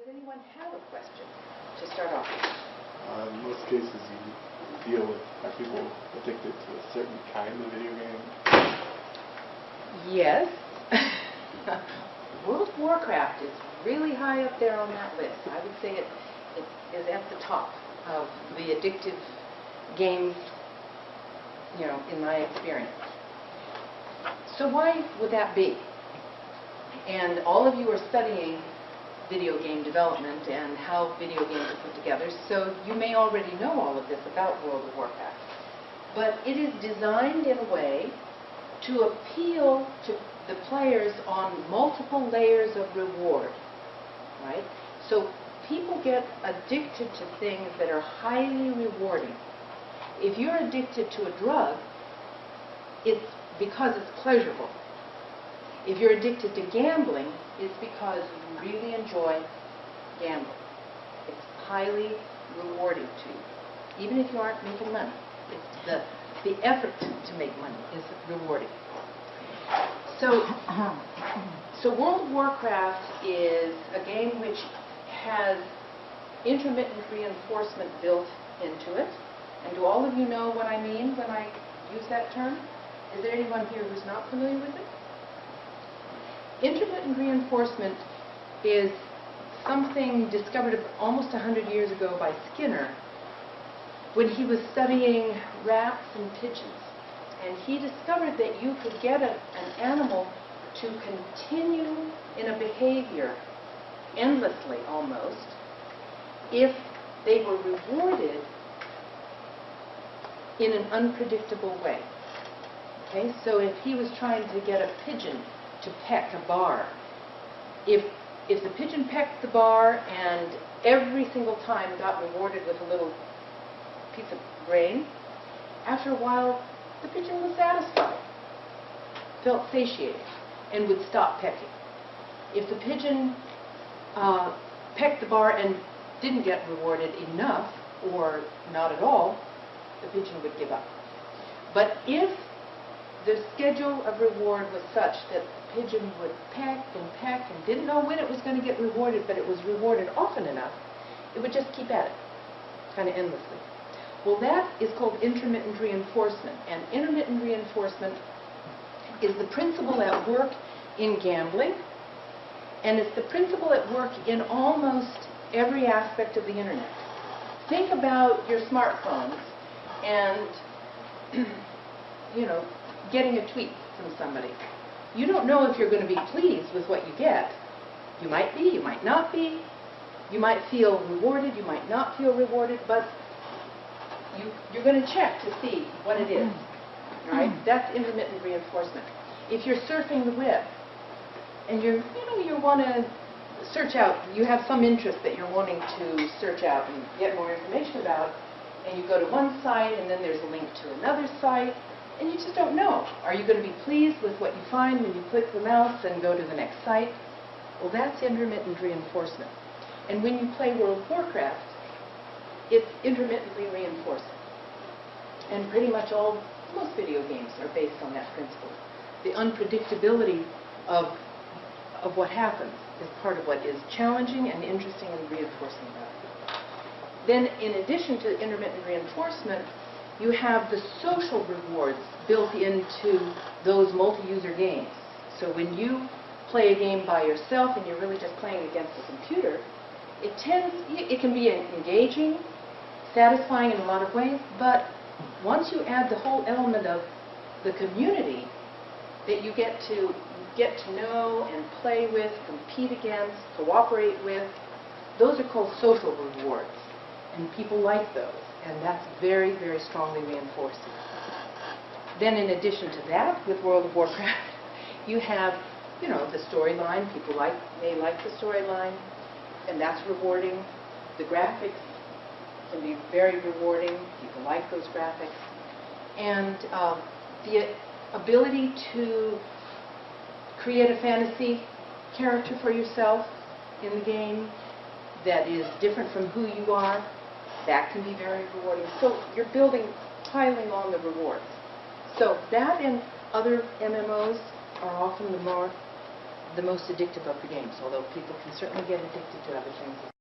anyone have a question to start off with? In most cases, you deal with are people addicted to a certain kind of video game? Yes. World of Warcraft is really high up there on that list. I would say it is at the top of the addictive games, in my experience. So why would that be? And all of you are studying video game development and how video games are put together, so you may already know all of this about World of Warcraft. But it is designed in a way to appeal to the players on multiple layers of reward, right? So people get addicted to things that are highly rewarding. If you're addicted to a drug, it's because it's pleasurable. If you're addicted to gambling, it's because you really enjoy gambling. It's highly rewarding to you, even if you aren't making money. It's the effort to make money is rewarding. So World of Warcraft is a game which has intermittent reinforcement built into it. And do all of you know what I mean when I use that term? Is there anyone here who's not familiar with it? Intermittent reinforcement is something discovered almost 100 years ago by Skinner when he was studying rats and pigeons. And he discovered that you could get an animal to continue in a behavior endlessly almost if they were rewarded in an unpredictable way. Okay, so if he was trying to get a pigeon to peck a bar, if the pigeon pecked the bar and every single time got rewarded with a little piece of grain, after a while the pigeon was satisfied, felt satiated, and would stop pecking. If the pigeon pecked the bar and didn't get rewarded enough, or not at all, the pigeon would give up. But if the schedule of reward was such that the pigeon would peck and didn't know when it was going to get rewarded, but it was rewarded often enough, it would just keep at it, kind of endlessly. Well, that is called intermittent reinforcement. And intermittent reinforcement is the principle at work in gambling, and it's the principle at work in almost every aspect of the internet. Think about your smartphones and, getting a tweet from somebody. You don't know if you're going to be pleased with what you get. You might be, you might not be. You might feel rewarded, you might not feel rewarded, but you're going to check to see what it is. Right? That's intermittent reinforcement. If you're surfing the web and you want to search out, you have some interest that you're wanting to search out and get more information about, and you go to one site and then there's a link to another site, and you just don't know. Are you going to be pleased with what you find when you click the mouse and go to the next site? Well, that's intermittent reinforcement. And when you play World of Warcraft, it's intermittently reinforcing. And pretty much most video games are based on that principle. The unpredictability of what happens is part of what is challenging and interesting and reinforcing about it. Then, in addition to intermittent reinforcement, you have the social rewards built into those multi-user games. So when you play a game by yourself and you're really just playing against a computer, it can be engaging, satisfying in a lot of ways, but once you add the whole element of the community that you get to know and play with, compete against, cooperate with, those are called social rewards. And people like those. And that's very, very strongly reinforced. Then in addition to that, with World of Warcraft, you have, the storyline. People may like the storyline, and that's rewarding. The graphics can be very rewarding. People like those graphics. And the ability to create a fantasy character for yourself in the game that is different from who you are, that can be very rewarding. So you're piling on the rewards. So that and other MMOs are often the more the most addictive of the games, although people can certainly get addicted to other things.